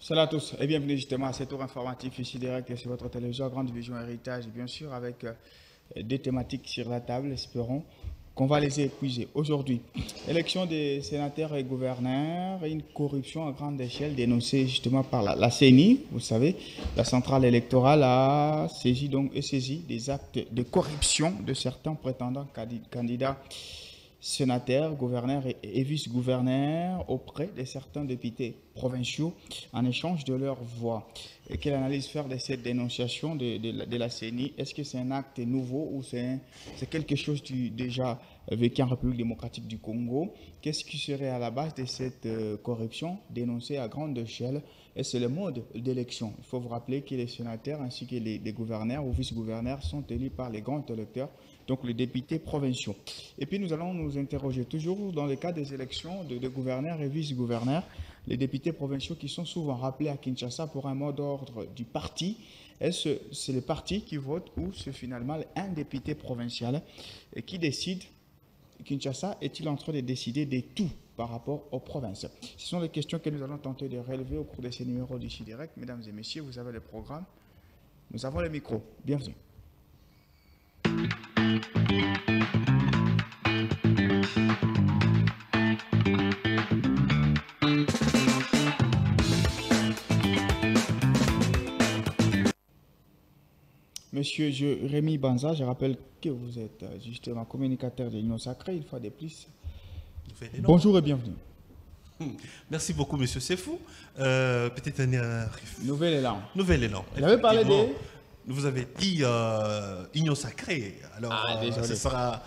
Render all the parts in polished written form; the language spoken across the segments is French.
Salut à tous et bienvenue justement à ce tour informatif ici direct sur votre télévision Grande Vision Héritage, et bien sûr avec des thématiques sur la table. Espérons qu'on va les épuiser. Aujourd'hui, élection des sénateurs et gouverneurs, une corruption à grande échelle dénoncée justement par la CENI. Vous savez, la centrale électorale a saisi des actes de corruption de certains prétendants candidats sénateurs, gouverneurs et vice-gouverneurs auprès de certains députés provinciaux en échange de leur voix. Et quelle analyse faire de cette dénonciation de la CENI? Est-ce que c'est un acte nouveau ou c'est quelque chose déjà vécu en République démocratique du Congo? Qu'est-ce qui serait à la base de cette corruption dénoncée à grande échelle? Et c'est le mode d'élection. Il faut vous rappeler que les sénateurs ainsi que les gouverneurs ou vice-gouverneurs sont élus par les grands électeurs, donc les députés provinciaux. Et puis nous allons nous interroger toujours dans le cas des élections de gouverneurs et vice-gouverneurs, les députés provinciaux qui sont souvent rappelés à Kinshasa pour un mot d'ordre du parti. Est-ce c'est le parti qui vote ou c'est finalement un député provincial qui décide? Kinshasa est-il en train de décider de tout par rapport aux provinces? Ce sont les questions que nous allons tenter de relever au cours de ces numéros d'ici direct. Mesdames et messieurs, vous avez le programme. Nous avons le micro. Bienvenue. Monsieur Rémi Banza, je rappelle que vous êtes justement communicateur de l'Union Sacrée, une fois de plus. Bonjour et bienvenue. Merci beaucoup, monsieur Sefou. Peut-être un nouvel élan. Nouvel élan. Vous avez parlé de... Vous avez dit Union Sacrée. Alors, ce sera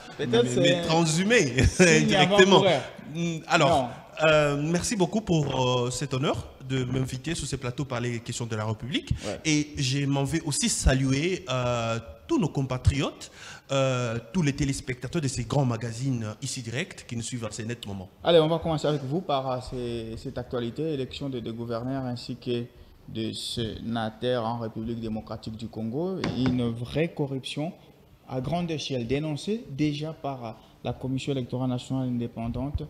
transhumé directement. Alors, merci beaucoup pour cet honneur de m'inviter sur ces plateaux par les questions de la République. Ouais. Et je m'en vais aussi saluer tous nos compatriotes, tous les téléspectateurs de ces grands magazines ici direct qui nous suivent à ces nets moments. Allez, on va commencer avec vous par cette actualité, élection de gouverneurs ainsi que de sénateurs en République démocratique du Congo. Une vraie corruption à grande échelle dénoncée déjà par la Commission électorale nationale indépendante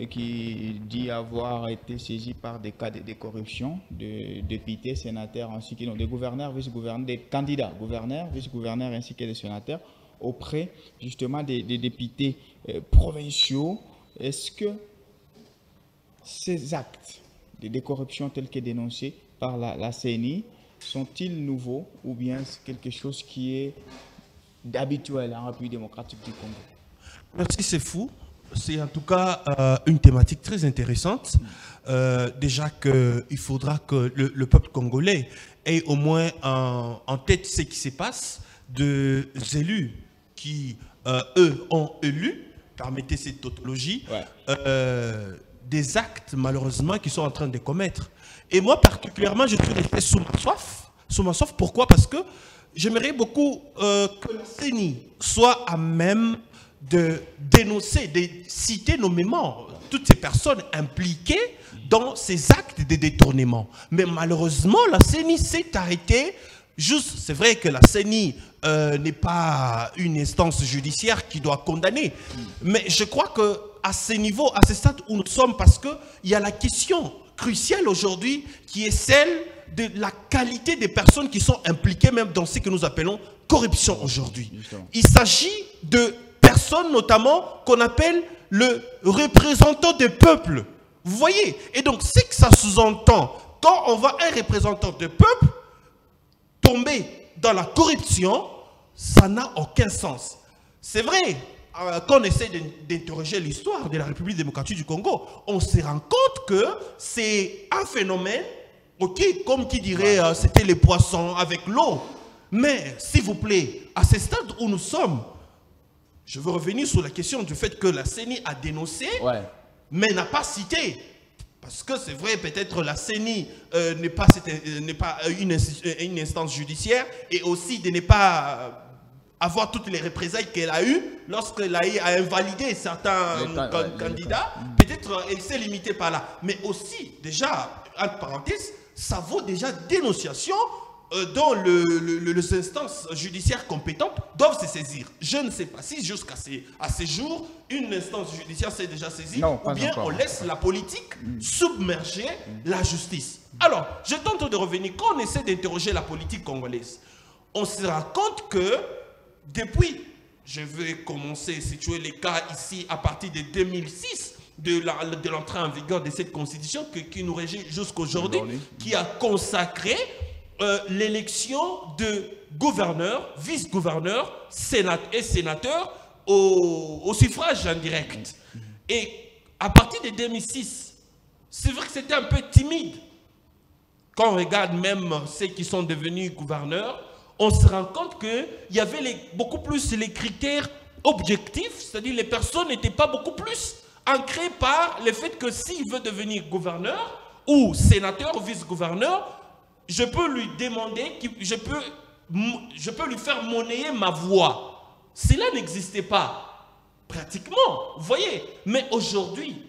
qui dit avoir été saisie par des cas de corruption de députés, sénateurs ainsi que des gouverneurs, vice-gouverneurs, des candidats gouverneurs, vice-gouverneurs ainsi que des sénateurs auprès justement des députés provinciaux. Est-ce que ces actes de corruption tels que dénoncés par la CENI sont-ils nouveaux ou bien c'est quelque chose qui est d'habituel en République démocratique du Congo? Merci, c'est fou. C'est en tout cas une thématique très intéressante. Déjà qu'il faudra que le peuple congolais ait au moins en tête ce qui se passe, des élus qui, eux, ont élu, permettez cette tautologie, des actes malheureusement qu'ils sont en train de commettre. Et moi particulièrement, je suis resté sous ma soif. Pourquoi? Parce que j'aimerais beaucoup que la CENI soit à même de dénoncer, de citer nommément toutes ces personnes impliquées dans ces actes de détournement. Mais malheureusement, la CENI s'est arrêtée. Juste, c'est vrai que la CENI n'est pas une instance judiciaire qui doit condamner. Mais je crois qu'à ce niveau, à ce stade où nous sommes, parce qu'il y a la question cruciale aujourd'hui qui est celle de la qualité des personnes qui sont impliquées même dans ce que nous appelons corruption aujourd'hui. Il s'agit de personnes notamment qu'on appelle le représentant des peuples. Vous voyez? Et donc, c'est que ça sous-entend. Quand on voit un représentant de peuple tomber dans la corruption, ça n'a aucun sens. C'est vrai, quand on essaie d'interroger l'histoire de la République démocratique du Congo, on se rend compte que c'est un phénomène, comme qui dirait, c'était les poissons avec l'eau. Mais, s'il vous plaît, à ce stade où nous sommes, je veux revenir sur la question du fait que la CENI a dénoncé, mais n'a pas cité. Parce que c'est vrai, peut-être la CENI n'est pas une instance judiciaire et aussi de ne pas avoir toutes les représailles qu'elle a eues lorsqu'elle a invalidé certains candidats. Peut-être elle s'est limitée par là. Mais aussi, déjà, entre parenthèses, ça vaut déjà dénonciation dont les instances judiciaires compétentes doivent se saisir. Je ne sais pas si jusqu'à ces jours, une instance judiciaire s'est déjà saisie, non, ou bien on laisse la politique submerger la justice. Alors, je tente de revenir. Quand on essaie d'interroger la politique congolaise, on se rend compte que depuis, je vais commencer à situer les cas ici à partir de 2006, de l'entrée en vigueur de cette constitution qui nous régit jusqu'aujourd'hui, qui a consacré l'élection de gouverneurs, vice-gouverneurs et sénateurs au suffrage indirect. Et à partir de 2006, c'est vrai que c'était un peu timide. Quand on regarde même ceux qui sont devenus gouverneurs, on se rend compte qu'il y avait beaucoup plus les critères objectifs, c'est-à-dire les personnes n'étaient pas beaucoup plus ancrées par le fait que s'il veut devenir gouverneur ou sénateur ou vice-gouverneur, je peux lui demander, je peux lui faire monnayer ma voix. Cela n'existait pas, pratiquement, vous voyez. Mais aujourd'hui,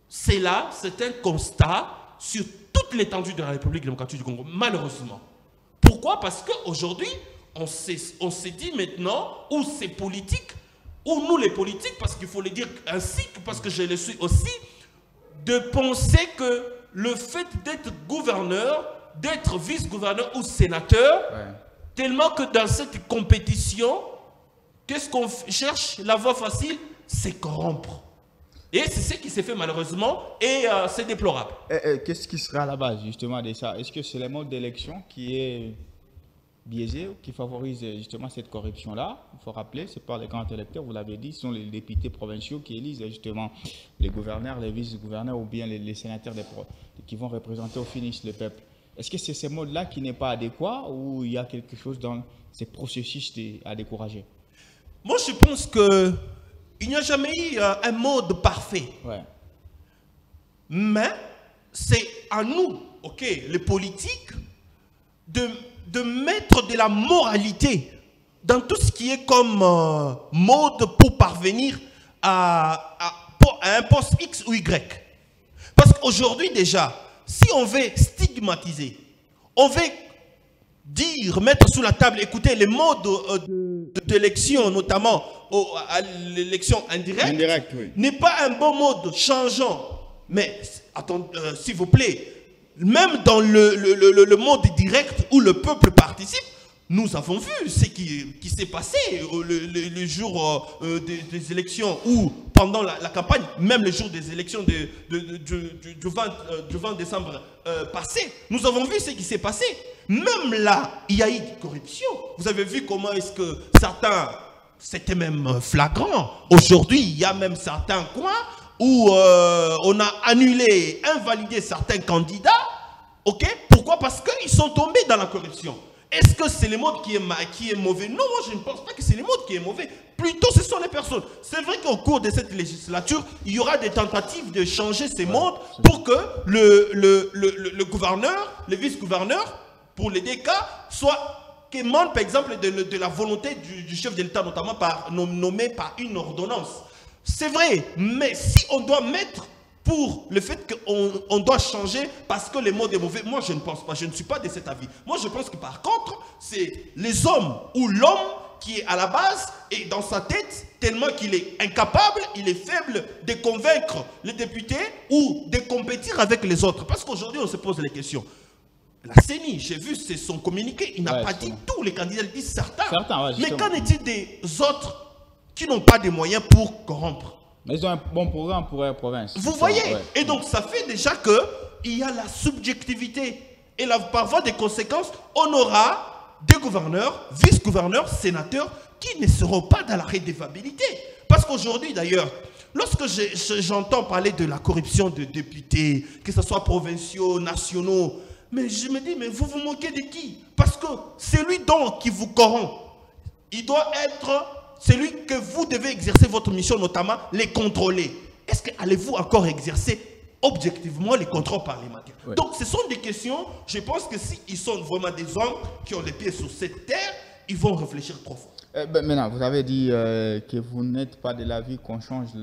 c'est un constat sur toute l'étendue de la République démocratique du Congo, malheureusement. Pourquoi? Parce qu'aujourd'hui, on s'est dit maintenant, ou c'est politique, ou nous les politiques, parce qu'il faut le dire ainsi, parce que je le suis aussi, de penser que le fait d'être gouverneur, d'être vice-gouverneur ou sénateur, tellement que dans cette compétition, qu'est-ce qu'on cherche? La voie facile, c'est corrompre. Et c'est ce qui s'est fait malheureusement, et c'est déplorable. Qu'est-ce qui sera à la base justement de ça? Est-ce que c'est le mode d'élection qui est biaisé, qui favorise justement cette corruption-là? Il faut rappeler, c'est pas les grands électeurs, vous l'avez dit, ce sont les députés provinciaux qui élisent justement les gouverneurs, les vice-gouverneurs ou bien les sénateurs qui vont représenter au finish le peuple. Est-ce que c'est ce mode-là qui n'est pas adéquat ou il y a quelque chose dans ces processus à décourager? Moi, je pense que il n'y a jamais eu un mode parfait. Mais c'est à nous, les politiques, de mettre de la moralité dans tout ce qui est comme mode pour parvenir à un poste X ou Y. Parce qu'aujourd'hui déjà, si on veut stigmatiser, on veut dire, mettre sous la table, écoutez, les modes d'élection, notamment à l'élection indirecte, n'est pas un bon mode changeant. Mais, attendez, s'il vous plaît, même dans le mode direct où le peuple participe, nous avons vu ce qui s'est passé le jour des élections ou pendant la campagne, même le jour des élections du 20 décembre passé. Nous avons vu ce qui s'est passé. Même là, il y a eu de corruption. Vous avez vu comment est-ce que certains, c'était même flagrant. Aujourd'hui, il y a même certains coins où on a annulé, invalidé certains candidats. Pourquoi? Parce qu'ils sont tombés dans la corruption. Est-ce que c'est le mode qui est mauvais? Non, moi je ne pense pas que c'est le mode qui est mauvais. Plutôt ce sont les personnes. C'est vrai qu'au cours de cette législature, il y aura des tentatives de changer ces modes pour que le gouverneur, le vice-gouverneur, pour les deux cas, soit qu'émane par exemple de la volonté du chef de l'État, notamment nommé par une ordonnance. C'est vrai, mais si on doit mettre pour le fait qu'on doit changer parce que le mode est mauvais, moi je ne pense pas, je ne suis pas de cet avis. Moi je pense que par contre, c'est les hommes ou l'homme qui est à la base et dans sa tête, tellement qu'il est incapable, il est faible de convaincre les députés ou de compétir avec les autres. Parce qu'aujourd'hui on se pose les questions. La CENI, j'ai vu son communiqué, il n'a pas dit tous les candidats, il dit certains. Mais qu'en est-il des autres qui n'ont pas de moyens pour corrompre? Mais ils ont un bon programme pour la province. Vous voyez? Et donc, ça fait déjà qu'il y a la subjectivité. Et là, par voie des conséquences, on aura des gouverneurs, vice-gouverneurs, sénateurs qui ne seront pas dans la redevabilité. Parce qu'aujourd'hui, d'ailleurs, lorsque j'entends parler de la corruption de députés, que ce soit provinciaux, nationaux, mais je me dis, mais vous vous moquez de qui? Parce que celui qui vous corrompt, il doit être celui que vous devez exercer votre mission, notamment les contrôler. Est-ce que allez-vous encore exercer objectivement les contrôles parlementaires? Donc ce sont des questions, je pense que s'ils sont vraiment des hommes qui ont les pieds sur cette terre, ils vont réfléchir trop fort. Maintenant, vous avez dit que vous n'êtes pas de l'avis qu'on change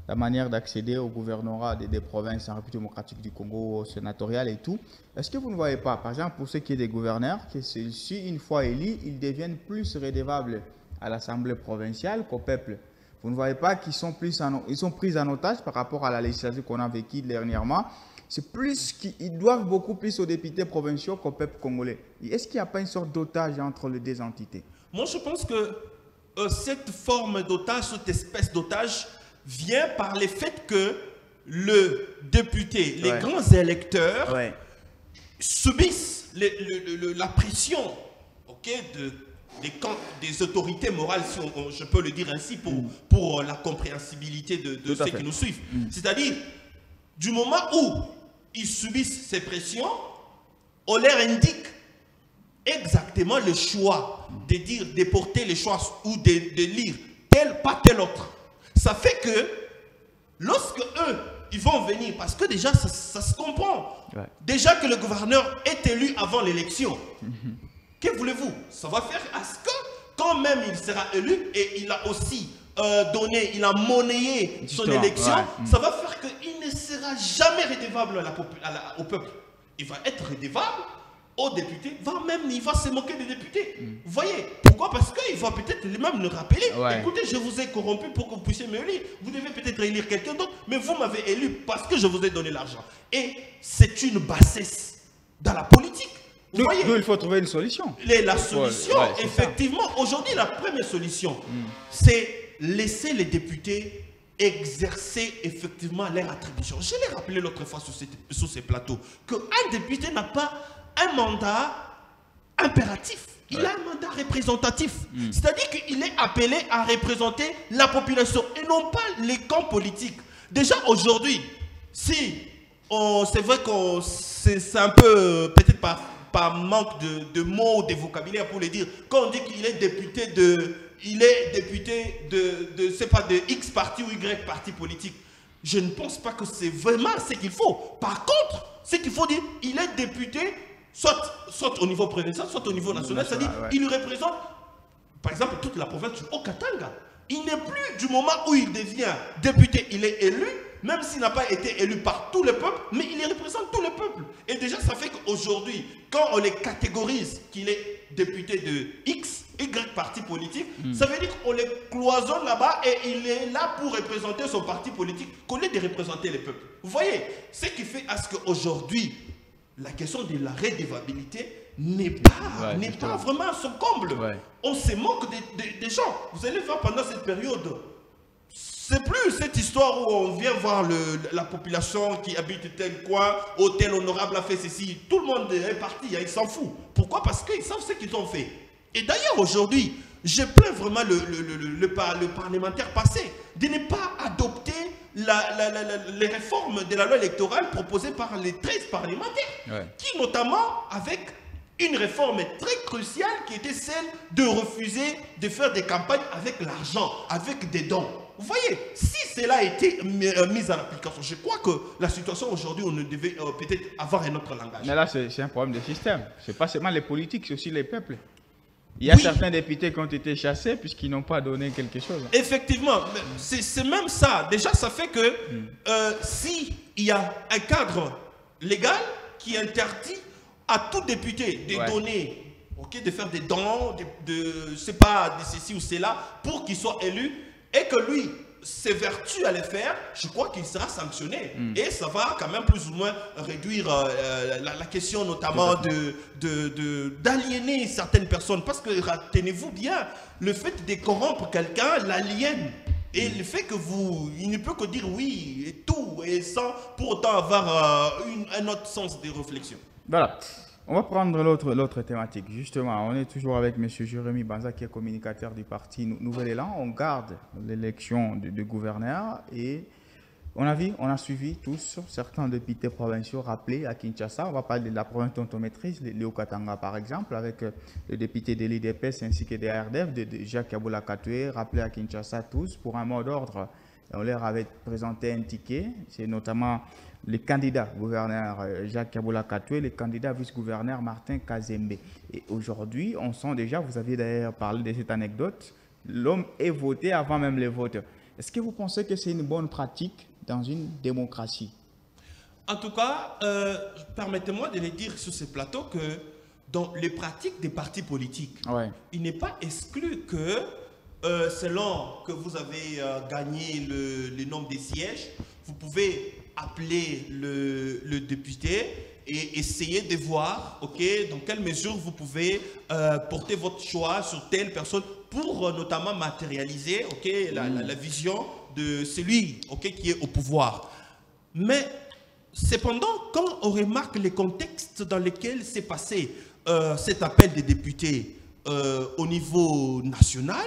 la manière d'accéder au gouvernorat des provinces en République démocratique du Congo, sénatorial et tout. Est-ce que vous ne voyez pas, par exemple, pour ce qui est des gouverneurs, que ceux-ci, une fois élus, ils deviennent plus redevables à l'Assemblée provinciale qu'au peuple? Vous ne voyez pas qu'ils sont, ils sont pris en otage par rapport à la législature qu'on a vécue dernièrement? C'est plus qu'ils doivent beaucoup plus aux députés provinciaux qu'au peuple congolais. Est-ce qu'il n'y a pas une sorte d'otage entre les deux entités? Moi, je pense que cette forme d'otage, cette espèce d'otage, vient par le fait que le député, les grands électeurs, subissent la pression, des autorités morales, si je peux le dire ainsi, pour la compréhensibilité de ceux qui nous suivent. C'est-à-dire, du moment où ils subissent ces pressions, on leur indique exactement le choix de porter les choix ou de lire tel, pas tel autre. Ça fait que lorsque eux, ils vont venir, parce que déjà, ça se comprend. Déjà que le gouverneur est élu avant l'élection. Que voulez-vous? Ça va faire à ce que, quand même il sera élu, et il a aussi il a monnayé son élection, ça va faire qu'il ne sera jamais redevable au peuple. Il va être redevable aux députés, il va se moquer des députés. Vous voyez? Pourquoi? Parce qu'il va peut-être même le rappeler. Écoutez, je vous ai corrompu pour que vous puissiez me élire. Vous devez peut-être élire quelqu'un d'autre, mais vous m'avez élu parce que je vous ai donné l'argent. Et c'est une bassesse dans la politique. Vous voyez? Il faut trouver une solution. La solution, effectivement, aujourd'hui, la première solution, c'est laisser les députés exercer effectivement leur attribution. Je l'ai rappelé l'autre fois sur ces plateaux, qu'un député n'a pas un mandat impératif, il a un mandat représentatif. C'est-à-dire qu'il est appelé à représenter la population et non pas les camps politiques. Déjà aujourd'hui, si c'est vrai que c'est un peu, peut-être par manque de mots, de vocabulaire pour le dire, quand on dit qu'il est député de c'est pas de X parti ou Y parti politique, je ne pense pas que c'est vraiment ce qu'il faut. Par contre, ce qu'il faut dire, il est député soit au niveau provincial, soit au niveau national, c'est-à-dire il représente, par exemple, toute la province du Haut-Katanga. Il n'est plus, du moment où il devient député, il est élu, même s'il n'a pas été élu par tout le peuple, mais il représente tout le peuple. Et déjà, ça fait qu'aujourd'hui, quand on les catégorise qu'il est député de X, Y parti politique, ça veut dire qu'on les cloisonne là-bas et il est là pour représenter son parti politique, qu'au lieu de représenter le peuple. Vous voyez, ce qui fait à ce qu'aujourd'hui, la question de la redevabilité n'est pas vraiment à son comble. On se moque des gens. Vous allez voir pendant cette période, c'est plus cette histoire où on vient voir la population qui habite tel coin, oh, tel honorable a fait ceci. Tout le monde est parti, il s'en fout. Pourquoi? Parce qu'ils savent ce qu'ils ont fait. Et d'ailleurs aujourd'hui, je plains vraiment le parlementaire passé de ne pas adopter les réformes de la loi électorale proposées par les 13 parlementaires, qui notamment avec une réforme très cruciale qui était celle de refuser de faire des campagnes avec l'argent, avec des dons. Vous voyez, si cela a été mis en application, je crois que la situation aujourd'hui, on ne devait peut-être avoir un autre langage. Mais là, c'est un problème de système. Ce n'est pas seulement les politiques, c'est aussi les peuples. Il y a certains députés qui ont été chassés puisqu'ils n'ont pas donné quelque chose. Effectivement, c'est même ça. Déjà, ça fait que s'il y a un cadre légal qui interdit à tout député de donner, de faire des dons, c'est pas de ceci ou cela, pour qu'il soit élu, et que lui s'évertue à les faire, je crois qu'il sera sanctionné. Et ça va quand même plus ou moins réduire la question notamment d'aliéner certaines personnes. Parce que, retenez-vous bien, le fait de corrompre quelqu'un l'aliène. Et le fait que il ne peut que dire oui et tout, et sans pour autant avoir un autre sens de réflexion. Voilà. On va prendre l'autre thématique. Justement, on est toujours avec M. Jérémy Banza, qui est communicateur du parti Nouvel Élan. On garde l'élection de gouverneur et on a suivi tous certains députés provinciaux rappelés à Kinshasa. On va parler de la province dont on maîtrise, le Haut-Katanga par exemple, avec le député de l'IDPS ainsi que des RDF, de Jacques Kabula Katoué, rappelés à Kinshasa tous pour un mot d'ordre. On leur avait présenté un ticket, c'est notamment le candidat gouverneur Jacques Kabula Katoué, le candidat vice-gouverneur Martin Kazembe. Et aujourd'hui, on sent déjà, vous aviez d'ailleurs parlé de cette anecdote, l'homme est voté avant même les votes. Est-ce que vous pensez que c'est une bonne pratique dans une démocratie? En tout cas, permettez-moi de le dire sur ce plateau que dans les pratiques des partis politiques, il n'est pas exclu que selon que vous avez gagné le nombre de sièges, vous pouvez appeler le député et essayer de voir dans quelle mesure vous pouvez porter votre choix sur telle personne pour notamment matérialiser la vision de celui qui est au pouvoir. Mais cependant, quand on remarque les contextes dans lesquels s'est passé cet appel des députés au niveau national,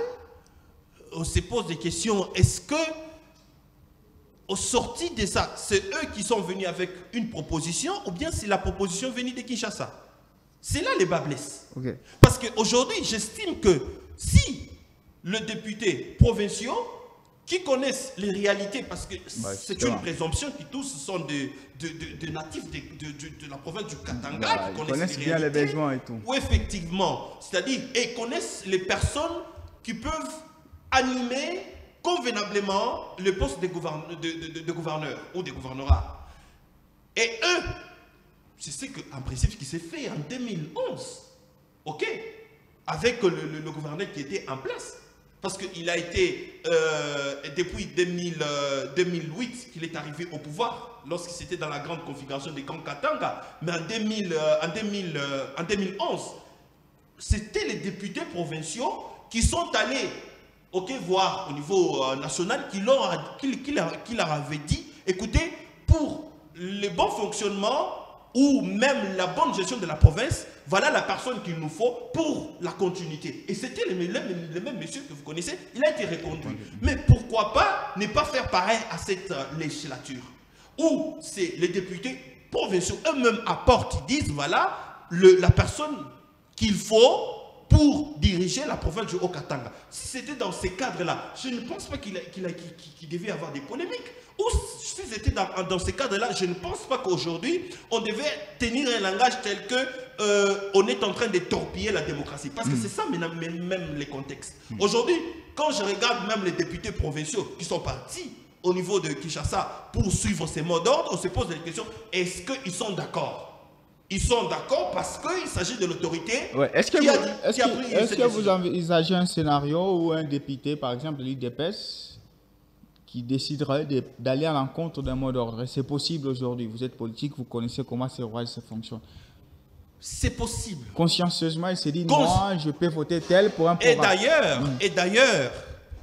on se pose des questions. Est-ce que, au sorti de ça, c'est eux qui sont venus avec une proposition ou bien c'est la proposition venue de Kinshasa? C'est là les bas blessent. Parce qu'aujourd'hui, j'estime que si le député provinciaux qui connaissent les réalités, parce que c'est une présomption qui tous sont des natifs de la province du Katanga, qui connaissent bien les besoins et tout. Oui, effectivement. C'est-à-dire, ils connaissent les personnes qui peuvent animer convenablement le poste de gouverneur ou de gouvernorat. Et eux, c'est ce qu'en principe qui s'est fait en 2011, avec le gouverneur qui était en place. Parce qu'il a été, depuis 2008 qu'il est arrivé au pouvoir, lorsque c'était dans la grande configuration des camps Katanga. Mais en 2011, c'était les députés provinciaux qui sont allés voir au niveau national, qui leur avait dit, écoutez, pour le bon fonctionnement ou même la bonne gestion de la province, voilà la personne qu'il nous faut pour la continuité. Et c'était le même monsieur que vous connaissez, il a été reconduit. Mais pourquoi pas ne pas faire pareil à cette législature, où c'est les députés provinciaux eux-mêmes apportent, ils disent, voilà la personne qu'il faut pour diriger la province du Haut-Katanga. Si c'était dans ces cadres-là, je ne pense pas qu'il devait y avoir des polémiques. Ou si c'était dans ces cadres-là, je ne pense pas qu'aujourd'hui, on devait tenir un langage tel que on est en train de torpiller la démocratie. Parce que c'est ça même les contextes. Aujourd'hui, quand je regarde même les députés provinciaux qui sont partis au niveau de Kinshasa pour suivre ces mots d'ordre, on se pose des questions, est-ce qu'ils sont d'accord? Ils sont d'accord parce qu'il s'agit de l'autorité. Est-ce que vous envisagez un scénario où un député, par exemple l'UDPS, qui déciderait d'aller à l'encontre d'un mot d'ordre? C'est possible aujourd'hui. Vous êtes politique, vous connaissez comment ces rouages fonctionnent. C'est possible. Consciencieusement, il s'est dit, moi, je peux voter tel pour un programme. Et d'ailleurs,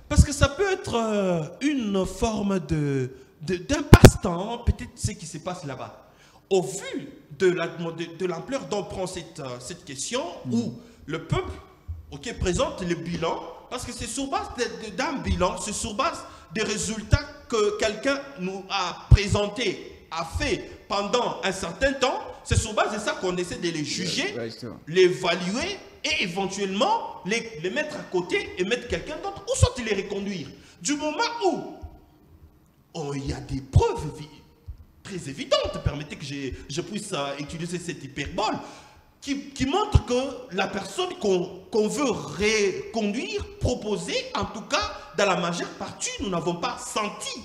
parce que ça peut être une forme d'un passe-temps, peut-être ce qui se passe là-bas. Au vu de l'ampleur dont prend cette question, où le peuple présente le bilan, parce que c'est sur base d'un bilan, c'est sur base des résultats que quelqu'un nous a présentés, a fait pendant un certain temps, c'est sur base de ça qu'on essaie de les juger, l'évaluer et éventuellement les mettre à côté et mettre quelqu'un d'autre, ou soit les reconduire. Du moment où il y a des preuves très évidente, permettez que je puisse utiliser cette hyperbole, qui montre que la personne qu'on veut reconduire, proposer, en tout cas, dans la majeure partie, nous n'avons pas senti.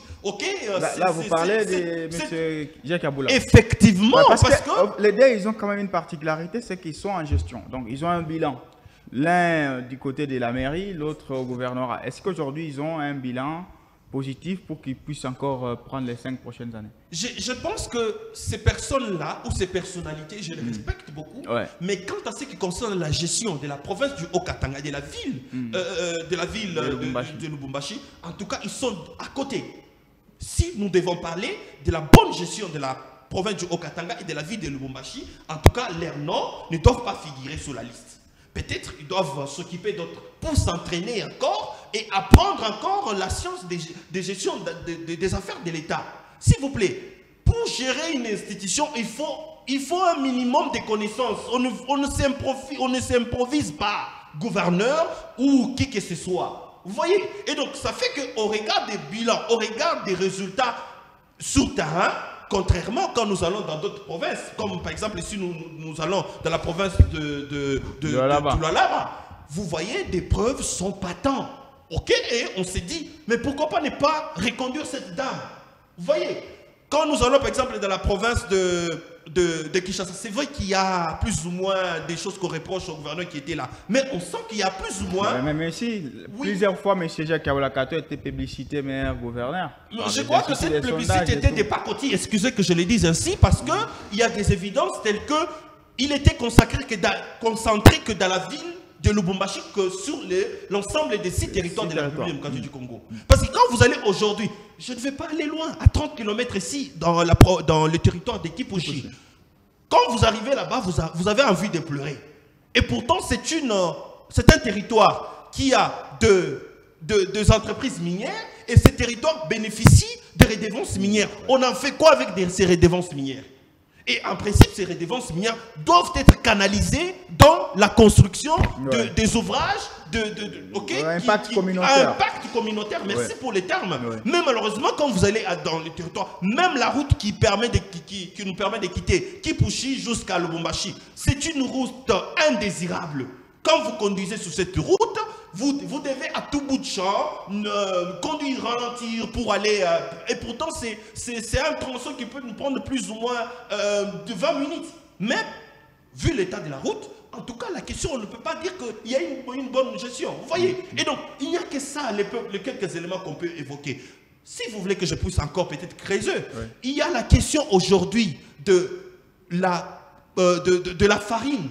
Là, vous parlez de M. Jacques Aboula. Effectivement, parce que les deux, ils ont quand même une particularité, c'est qu'ils sont en gestion. Donc, ils ont un bilan. L'un du côté de la mairie, l'autre au gouvernorat. Est-ce qu'aujourd'hui, ils ont un bilan positif pour qu'ils puissent encore prendre les 5 prochaines années? Je pense que ces personnes-là, ou ces personnalités, je les respecte beaucoup, mais quant à ce qui concerne la gestion de la province du Haut-Katanga, de la ville de Lubumbashi, en tout cas, ils sont à côté. Si nous devons parler de la bonne gestion de la province du Haut-Katanga et de la ville de Lubumbashi, en tout cas, leurs noms ne doivent pas figurer sur la liste. Peut-être ils doivent s'occuper d'autres pour s'entraîner encore et apprendre encore la science de gestion des affaires de l'État. S'il vous plaît, pour gérer une institution, il faut un minimum de connaissances. On ne s'improvise pas gouverneur ou qui que ce soit. Vous voyez? Et donc, ça fait qu'au regard des bilans, au regard des résultats sur terrain, contrairement quand nous allons dans d'autres provinces, comme par exemple ici nous allons dans la province de Lualaba, vous voyez, des preuves sont patentes. Ok, et on s'est dit, mais pourquoi pas ne pas reconduire cette dame? Vous voyez, quand nous allons par exemple dans la province de Kinshasa, c'est vrai qu'il y a plus ou moins des choses qu'on reproche au gouverneur qui était là. Mais on sent qu'il y a plus ou moins... Mais si, plusieurs fois, M. Jacques Kaolakato était publicité meilleur gouverneur. Je crois que cette publicité était des pacotilles, excusez que je le dise ainsi, parce qu'il y a des évidences telles que il était concentré que dans la ville de Lubumbashi que sur l'ensemble des 6 territoires de la République démocratique du Congo. Parce que quand vous allez aujourd'hui, je ne vais pas aller loin, à 30 km ici, dans le territoire de Kipushi, quand vous arrivez là-bas, vous avez envie de pleurer. Et pourtant, c'est un territoire qui a deux entreprises minières, et ce territoire bénéficie de redevances minières. On en fait quoi avec ces redevances minières? Et en principe, ces redevances minières doivent être canalisées dans la construction des ouvrages impact communautaire. Impact communautaire, merci pour les termes. Mais malheureusement, quand vous allez dans le territoire, même la route qui nous permet de quitter Kipushi jusqu'à Lubumbashi, c'est une route indésirable. Quand vous conduisez sur cette route, vous devez à tout bout de champ conduire, ralentir pour aller... et pourtant, c'est un tronçon qui peut nous prendre plus ou moins de 20 minutes. Mais, vu l'état de la route, en tout cas, la question, on ne peut pas dire qu'il y a une bonne gestion. Vous voyez? Et donc, il n'y a que ça, les quelques éléments qu'on peut évoquer. Si vous voulez que je pousse encore peut-être creuser, il y a la question aujourd'hui de la farine.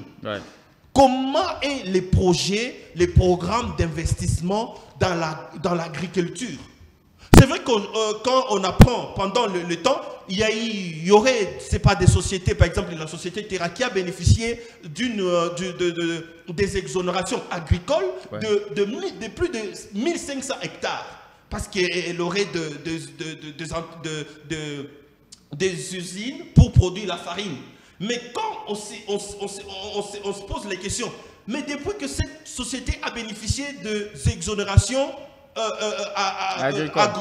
Comment est les projets, les programmes d'investissement dans l'agriculture? C'est vrai que quand on apprend pendant le temps, il y aurait, c'est pas des sociétés, par exemple la société Terra qui a bénéficié des exonérations agricoles de plus de 1500 hectares. Parce qu'elle aurait des usines pour produire la farine. Mais quand on se pose la question, mais depuis que cette société a bénéficié des exonérations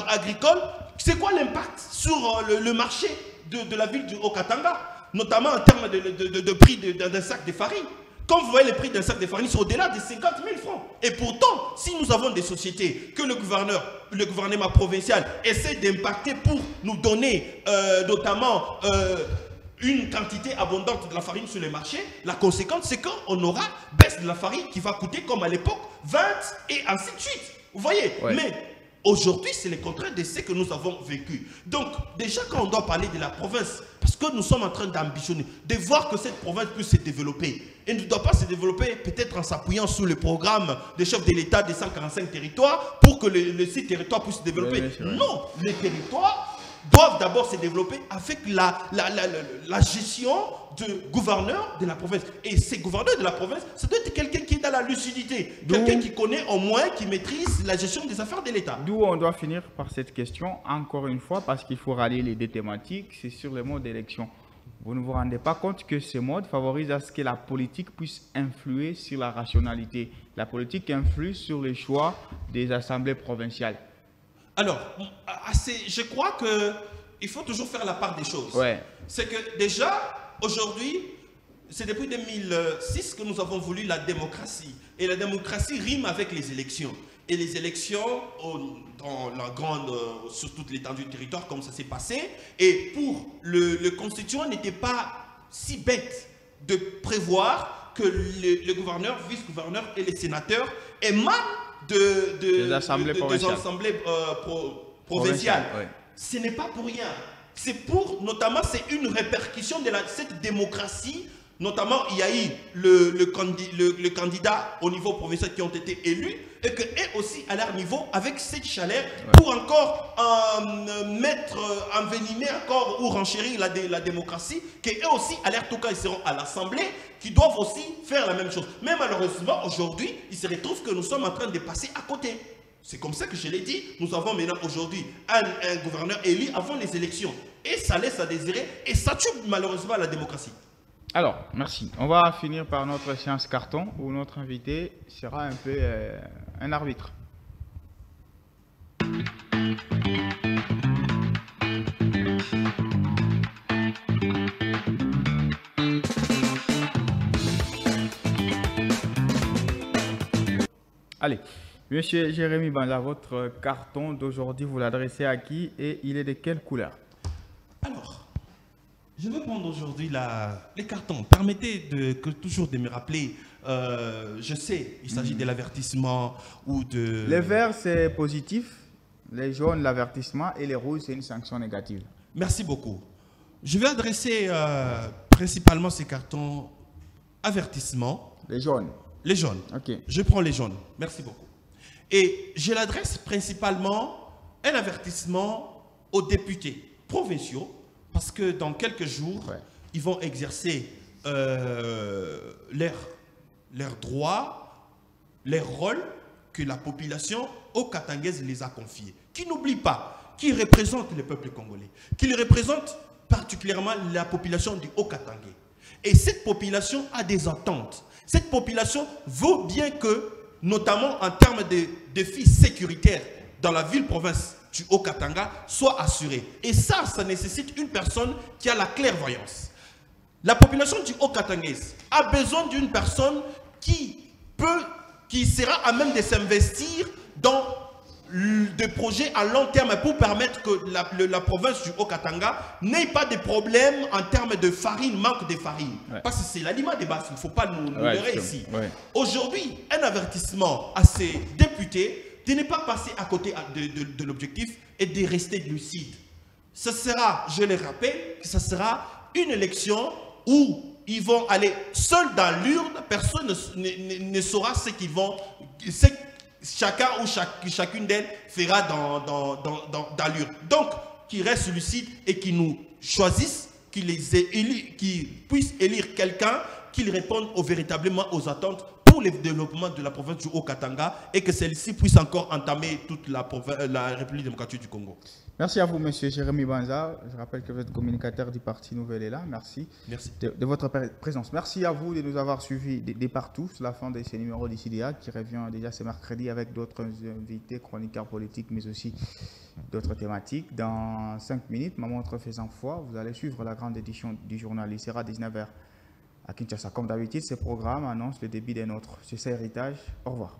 agricoles, c'est quoi l'impact sur le marché de la ville du Haut-Katanga, notamment en termes de prix d'un sac de farine? Quand vous voyez les prix d'un sac de farine, c'est au-delà de 50 000 francs. Et pourtant, si nous avons des sociétés que le gouvernement provincial essaie d'impacter pour nous donner notamment... une quantité abondante de la farine sur les marchés, la conséquence c'est qu'on aura baisse de la farine qui va coûter comme à l'époque 20 et ainsi de suite. Vous voyez? Mais aujourd'hui c'est le contraire de ce que nous avons vécu. Donc déjà quand on doit parler de la province, parce que nous sommes en train d'ambitionner, de voir que cette province puisse se développer, et ne doit pas se développer peut-être en s'appuyant sur le programme des chefs de l'État des 145 territoires pour que ces territoires puissent se développer. Non, les territoires doivent d'abord se développer avec la gestion de gouverneur de la province. Et ces gouverneurs de la province, ça doit être quelqu'un qui est dans la lucidité, quelqu'un qui connaît au moins, qui maîtrise la gestion des affaires de l'État. D'où on doit finir par cette question, encore une fois, parce qu'il faut rallier les deux thématiques, c'est sur le mode d'élection. Vous ne vous rendez pas compte que ce mode favorise à ce que la politique puisse influer sur la rationalité. La politique influe sur les choix des assemblées provinciales. Alors, je crois qu'il faut toujours faire la part des choses. C'est que déjà, aujourd'hui, c'est depuis 2006 que nous avons voulu la démocratie. Et la démocratie rime avec les élections. Et les élections, sur toute l'étendue du territoire, comme ça s'est passé. Et pour le constituant n'était pas si bête de prévoir que le gouverneur, vice-gouverneur et les sénateurs émanent des assemblées provinciales. Ce n'est pas pour rien. C'est pour, notamment, c'est une répercussion de cette démocratie. Notamment, il y a eu le candidat au niveau provincial qui ont été élus et que eux aussi à leur niveau avec cette chaleur pour encore envenimer encore ou renchérir la démocratie, qu'eux aussi à leur tout cas ils seront à l'Assemblée qui doivent aussi faire la même chose. Mais malheureusement aujourd'hui il se retrouve que nous sommes en train de passer à côté. C'est comme ça que je l'ai dit, nous avons maintenant aujourd'hui un gouverneur élu avant les élections et ça laisse à désirer et ça tue malheureusement la démocratie. Alors, merci. On va finir par notre séance carton où notre invité sera un peu un arbitre. Allez, Monsieur Jérémy Banza, votre carton d'aujourd'hui, vous l'adressez à qui et il est de quelle couleur? Alors, je vais prendre aujourd'hui les cartons. Permettez toujours de me rappeler, je sais, il s'agit de l'avertissement ou de... Les verts, c'est positif, les jaunes, l'avertissement, et les rouges, c'est une sanction négative. Merci beaucoup. Je vais adresser principalement ces cartons avertissement. Les jaunes. Les jaunes. Ok. Je prends les jaunes. Merci beaucoup. Et je l'adresse principalement un avertissement aux députés provinciaux parce que dans quelques jours, ils vont exercer leurs droits, leur rôle que la population haut-katangaise les a confiés. Qui n'oublie pas, qui représente le peuple congolais, qui représente particulièrement la population du Haut-Katanga. Et cette population a des attentes. Cette population veut bien que, notamment en termes de défis sécuritaires dans la ville-province du Haut-Katanga, soit assurée. Et ça nécessite une personne qui a la clairvoyance. La population du Haut-Katanga a besoin d'une personne qui sera à même de s'investir dans des projets à long terme pour permettre que la province du Haut-Katanga n'ait pas de problème en termes de farine, manque de farine. Parce que c'est l'aliment de base, il ne faut pas nous leurrer ici. Aujourd'hui, un avertissement à ces députés de ne pas passer à côté de l'objectif et de rester lucide. Ce sera, je le rappelle, ce sera une élection où ils vont aller seuls dans l'urne, personne ne saura ce qu'ils vont... Chacun ou chacune d'elles fera dans l'urne. Donc, qu'ils restent lucides et qu'ils nous choisissent, qu'ils puissent élire quelqu'un qui réponde véritablement aux attentes pour le développement de la province du Haut-Katanga et que celle-ci puisse encore entamer toute la République démocratique du Congo. Merci à vous, monsieur Jérémy Banza. Je rappelle que vous êtes communicateur du Parti Nouvel est là. Merci, de votre présence. Merci à vous de nous avoir suivis de partout. C'est la fin de ce numéro d'ICIDEA qui revient déjà ce mercredi avec d'autres invités, chroniqueurs politiques, mais aussi d'autres thématiques. Dans 5 minutes, ma montre faisant foi, vous allez suivre la grande édition du journal. Il sera 19h à Kinshasa. Comme d'habitude, ce programme annonce le début d'un autre. C'est ça, Héritage. Au revoir.